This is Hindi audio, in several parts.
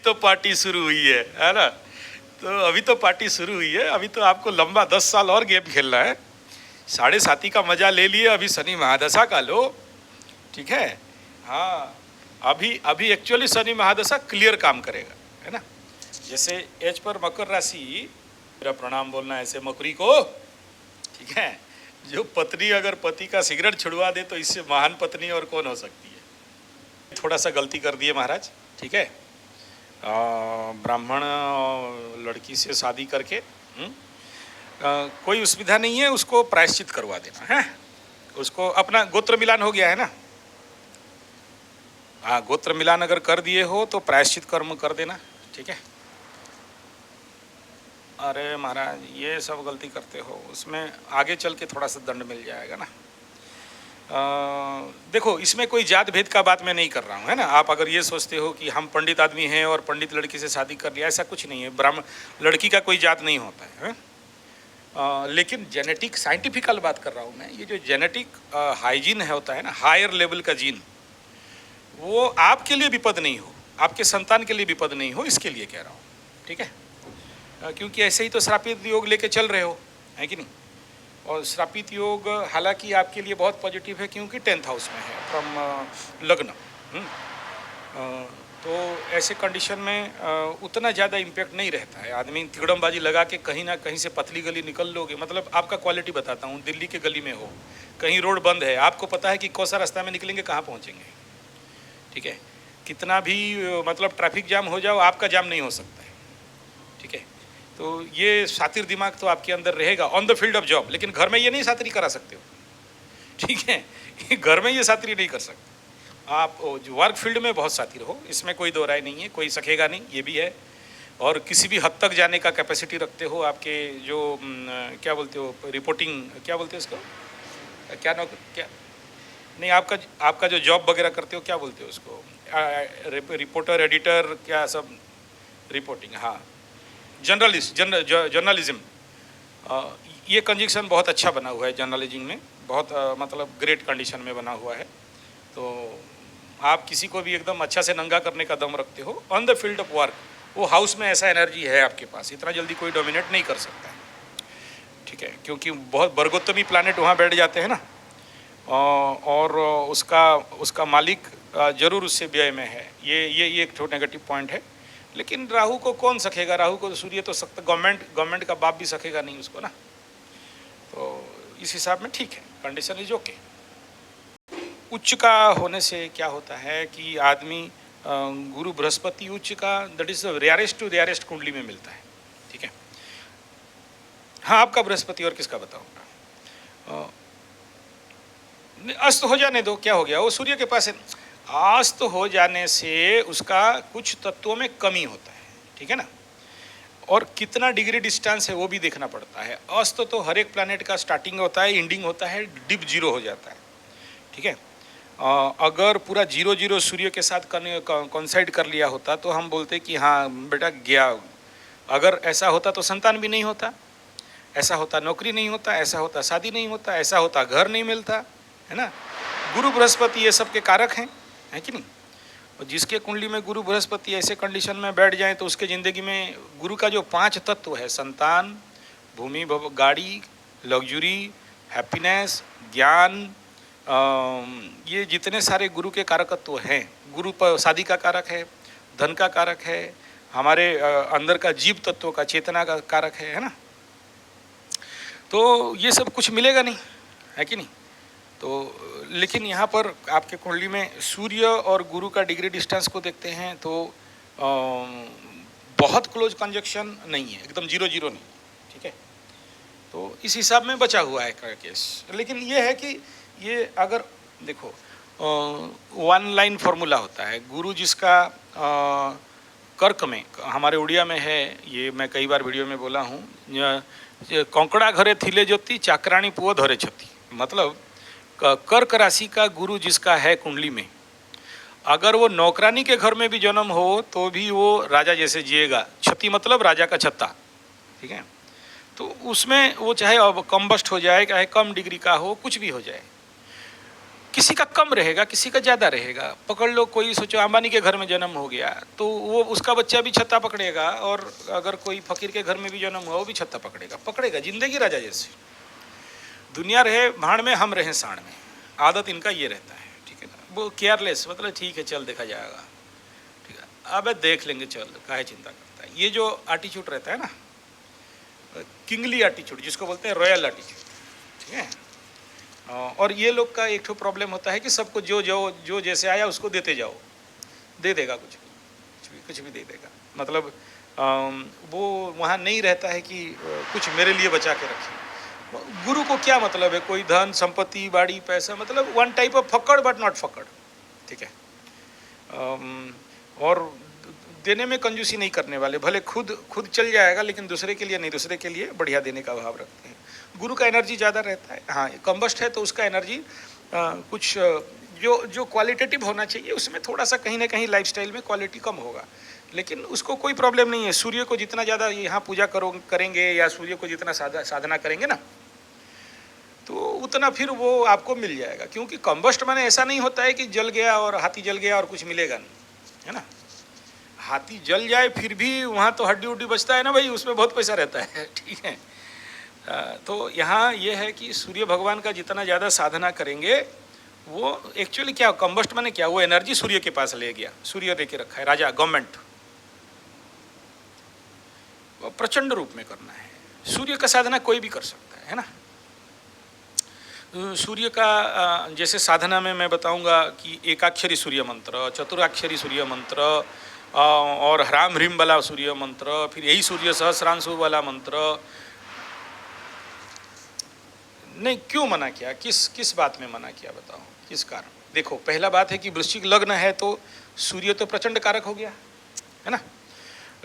तो पार्टी शुरू हुई है ना। तो अभी तो पार्टी शुरू हुई है, अभी तो आपको लंबा 10 साल और गेम खेलना है। 7.5 का मजा ले लिए, अभी शनि महादशा का लो, ठीक है। हाँ, अभी अभी एक्चुअली शनि महादशा क्लियर काम करेगा, है ना। जैसे एज पर मकर राशि, मेरा प्रणाम बोलना ऐसे मकरी को, ठीक है। जो पत्नी अगर पति का सिगरेट छुड़वा दे तो इससे महान पत्नी और कौन हो सकती है। थोड़ा सा गलती कर दिए महाराज, ठीक है। ब्राह्मण लड़की से शादी करके कोई असुविधा नहीं है, उसको प्रायश्चित करवा देना है। उसको अपना गोत्र मिलान हो गया है ना। हाँ, गोत्र मिलान अगर कर दिए हो तो प्रायश्चित कर्म कर देना, ठीक है। अरे महाराज, ये सब गलती करते हो, उसमें आगे चल के थोड़ा सा दंड मिल जाएगा ना। देखो, इसमें कोई जात भेद का बात मैं नहीं कर रहा हूँ, है ना। आप अगर ये सोचते हो कि हम पंडित आदमी हैं और पंडित लड़की से शादी कर लिया, ऐसा कुछ नहीं है। ब्राह्मण लड़की का कोई जात नहीं होता है, लेकिन जेनेटिक साइंटिफिकल बात कर रहा हूँ मैं। ये जो जेनेटिक हाइजीन है होता है ना, हायर लेवल का जीन, वो आपके लिए विपद नहीं हो, आपके संतान के लिए विपद नहीं हो, इसके लिए कह रहा हूँ, ठीक है। क्योंकि ऐसे ही तो श्रापित योग लेके चल रहे हो, है कि नहीं। और श्रापित योग हालांकि आपके लिए बहुत पॉजिटिव है, क्योंकि 10th हाउस में है फ्रॉम लग्न। तो ऐसे कंडीशन में उतना ज़्यादा इम्पैक्ट नहीं रहता है। आदमी तिगड़मबाजी लगा के कहीं ना कहीं से पतली गली निकल लोगे। मतलब आपका क्वालिटी बताता हूँ, दिल्ली के गली में हो, कहीं रोड बंद है, आपको पता है कि कौन सा रास्ता में निकलेंगे, कहाँ पहुँचेंगे, ठीक है। कितना भी मतलब ट्रैफिक जाम हो जाओ, आपका जाम नहीं हो सकता है, ठीक है। तो ये शातिर दिमाग तो आपके अंदर रहेगा on the field of job, लेकिन घर में ये नहीं शातिरी करा सकते हो, ठीक है। घर में ये शातिरी नहीं कर सकते। आप जो वर्क फील्ड में बहुत शातिर हो, इसमें कोई दो राय नहीं है, कोई सकेगा नहीं, ये भी है। और किसी भी हद तक जाने का कैपेसिटी रखते हो। आपके जो क्या बोलते हो, रिपोर्टिंग क्या बोलते हो इसको, क्या नहीं, आपका जो जॉब वगैरह करते हो, क्या बोलते हो उसको, रिपोर्टर, एडिटर, क्या सब रिपोर्टिंग, हाँ, जर्नलिज्म, ये कंजक्शन बहुत अच्छा बना हुआ है जर्नलिज्म में, बहुत मतलब ग्रेट कंडीशन में बना हुआ है। तो आप किसी को भी एकदम अच्छा से नंगा करने का दम रखते हो on the field of work. वो हाउस में ऐसा एनर्जी है आपके पास, इतना जल्दी कोई डोमिनेट नहीं कर सकता है, ठीक है। क्योंकि बहुत बरगोत्तमी प्लानेट वहाँ बैठ जाते हैं ना, और उसका मालिक जरूर उससे व्यय में है। ये एक थोड़ा नेगेटिव पॉइंट है। लेकिन राहु को कौन सकेगा, राहु को सूर्य तो सकता, गवर्नमेंट का बाप भी सकेगा नहीं उसको ना। तो इस हिसाब में ठीक है, कंडीशन इज ओके। उच्च का होने से क्या होता है कि आदमी गुरु बृहस्पति उच्च का, that is rarest to rarest कुंडली में मिलता है, ठीक है। हाँ, आपका बृहस्पति और किसका बताऊंगा। अस्त हो जाने दो, क्या हो गया, वो सूर्य के पास है। अस्त हो जाने से उसका कुछ तत्वों में कमी होता है, ठीक है ना। और कितना डिग्री डिस्टेंस है वो भी देखना पड़ता है। अस्त तो हर एक प्लैनेट का स्टार्टिंग होता है, एंडिंग होता है, डिप जीरो हो जाता है, ठीक है। अगर पूरा 0 सूर्य के साथ कॉन्साइड कर लिया होता तो हम बोलते कि हाँ बेटा गया। अगर ऐसा होता तो संतान भी नहीं होता, ऐसा होता नौकरी नहीं होता, ऐसा होता शादी नहीं होता, ऐसा होता घर नहीं मिलता, है ना। गुरु बृहस्पति ये सब के कारक हैं, है कि नहीं। और जिसके कुंडली में गुरु बृहस्पति ऐसे कंडीशन में बैठ जाए तो उसके ज़िंदगी में गुरु का जो 5 तत्व है, संतान, भूमि, गाड़ी, लग्जरी, हैप्पीनेस, ज्ञान, ये जितने सारे गुरु के कारकत्व हैं। गुरु पर शादी का कारक है, धन का कारक है, हमारे अंदर का जीव तत्व का, चेतना का कारक है ना। तो ये सब कुछ मिलेगा नहीं, है कि नहीं। तो लेकिन यहाँ पर आपके कुंडली में सूर्य और गुरु का डिग्री डिस्टेंस को देखते हैं तो बहुत क्लोज कंजक्शन नहीं है, एकदम 0 नहीं, ठीक है। तो इस हिसाब में बचा हुआ है केस। लेकिन ये है कि ये अगर देखो, 1 लाइन फॉर्मूला होता है। गुरु जिसका कर्क में, हमारे उड़िया में है, ये मैं कई बार वीडियो में बोला हूँ, कंकड़ा घरे थिले ज्योति चाकराणी पुओ धरे छती। मतलब कर्क राशि का गुरु जिसका है कुंडली में, अगर वो नौकरानी के घर में भी जन्म हो तो भी वो राजा जैसे जिएगा। छती मतलब राजा का छत्ता, ठीक है। तो उसमें वो चाहे अब कम्बस्ट हो जाए, चाहे कम डिग्री का हो, कुछ भी हो जाए, किसी का कम रहेगा, किसी का ज़्यादा रहेगा। पकड़ लो, कोई सोचो अंबानी के घर में जन्म हो गया तो वो उसका बच्चा भी छत्ता पकड़ेगा, और अगर कोई फकीर के घर में भी जन्म हुआ वो भी छत्ता पकड़ेगा। जिंदगी राजा जैसे। दुनिया रहे भाड़ में, हम रहे साण में। आदत इनका ये रहता है, ठीक है ना। वो केयरलेस, मतलब ठीक है चल देखा जाएगा, ठीक है, अबे देख लेंगे, चल काहे चिंता करता है। ये जो एटीट्यूड रहता है ना, किंगली एटीट्यूड जिसको बोलते हैं, रॉयल एटीट्यूड, ठीक है। और ये लोग का एक ठो प्रॉब्लम होता है कि सबको जो जो जो जैसे आया उसको देते जाओ, दे देगा कुछ भी दे देगा। मतलब वो वहाँ नहीं रहता है कि कुछ मेरे लिए बचा के रखे। गुरु को क्या मतलब है, कोई धन संपत्ति बाड़ी पैसा, मतलब वन टाइप ऑफ फक्कड़ बट नॉट फक्कड़, ठीक है। और देने में कंजूसी नहीं करने वाले, भले खुद चल जाएगा लेकिन दूसरे के लिए नहीं, दूसरे के लिए बढ़िया देने का भाव रखते हैं। गुरु का एनर्जी ज़्यादा रहता है। हाँ, कंबस्ट है तो उसका एनर्जी कुछ जो क्वालिटेटिव होना चाहिए उसमें थोड़ा सा कहीं ना कहीं लाइफस्टाइल में क्वालिटी कम होगा, लेकिन उसको कोई प्रॉब्लम नहीं है। सूर्य को जितना ज़्यादा यहाँ पूजा करेंगे या सूर्य को जितना साधना करेंगे ना, तो उतना फिर वो आपको मिल जाएगा। क्योंकि कंबस्ट माने ऐसा नहीं होता है कि जल गया और हाथी जल गया और कुछ मिलेगा नहीं, है ना। हाथी जल जाए फिर भी वहाँ तो हड्डी उड्डी बचता है ना भाई, उसमें बहुत पैसा रहता है, ठीक है। तो यहाँ ये है कि सूर्य भगवान का जितना ज़्यादा साधना करेंगे, वो एक्चुअली क्या कंबस्ट माने क्या, वो एनर्जी सूर्य के पास ले गया, सूर्य लेके रखा है, राजा गवर्नमेंट प्रचंड रूप में करना है। सूर्य का साधना कोई भी कर सकता है ना। सूर्य का जैसे साधना में मैं बताऊंगा कि एकाक्षरी सूर्य मंत्र, चतुराक्षरी सूर्य मंत्र, और ह्राम ह्रीम वाला सूर्य मंत्र, फिर यही सूर्य सहस्रांशु वाला मंत्र। नहीं, क्यों मना किया, किस बात में मना किया बताओ, किस कारण। देखो, पहला बात है कि वृश्चिक लग्न है तो सूर्य तो प्रचंड कारक हो गया, है ना।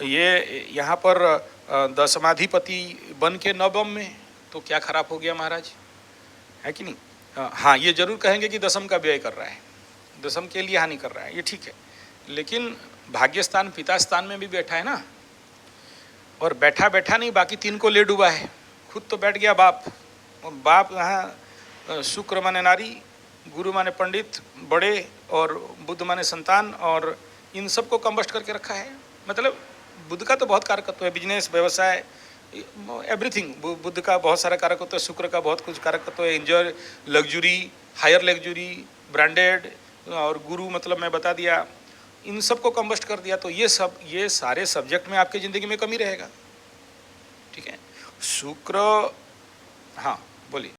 ये यहाँ पर दशमाधिपति बन के नवम में, तो क्या खराब हो गया महाराज, है कि नहीं। हाँ, ये जरूर कहेंगे कि दशम का व्यय कर रहा है, दशम के लिए हानि कर रहा है, ये ठीक है। लेकिन भाग्यस्थान पिता स्थान में भी बैठा है ना, और बैठा नहीं, बाकी तीन को ले डूबा है। खुद तो बैठ गया बाप, और बाप यहाँ शुक्र माने नारी, गुरु माने पंडित बड़े, और बुध माने संतान, और इन सबको कंबस्ट करके रखा है। मतलब बुध का तो बहुत कारकत्व है, बिजनेस, व्यवसाय, एवरीथिंग। बुध का बहुत सारा कारकत्व है, शुक्र का बहुत कुछ कारकत्व है, enjoy, luxury, higher luxury, branded. और गुरु मतलब मैं बता दिया, इन सबको कंबस्ट कर दिया, तो ये सारे सब्जेक्ट में आपकी ज़िंदगी में कमी रहेगा, ठीक है। शुक्र, हाँ बोलिए।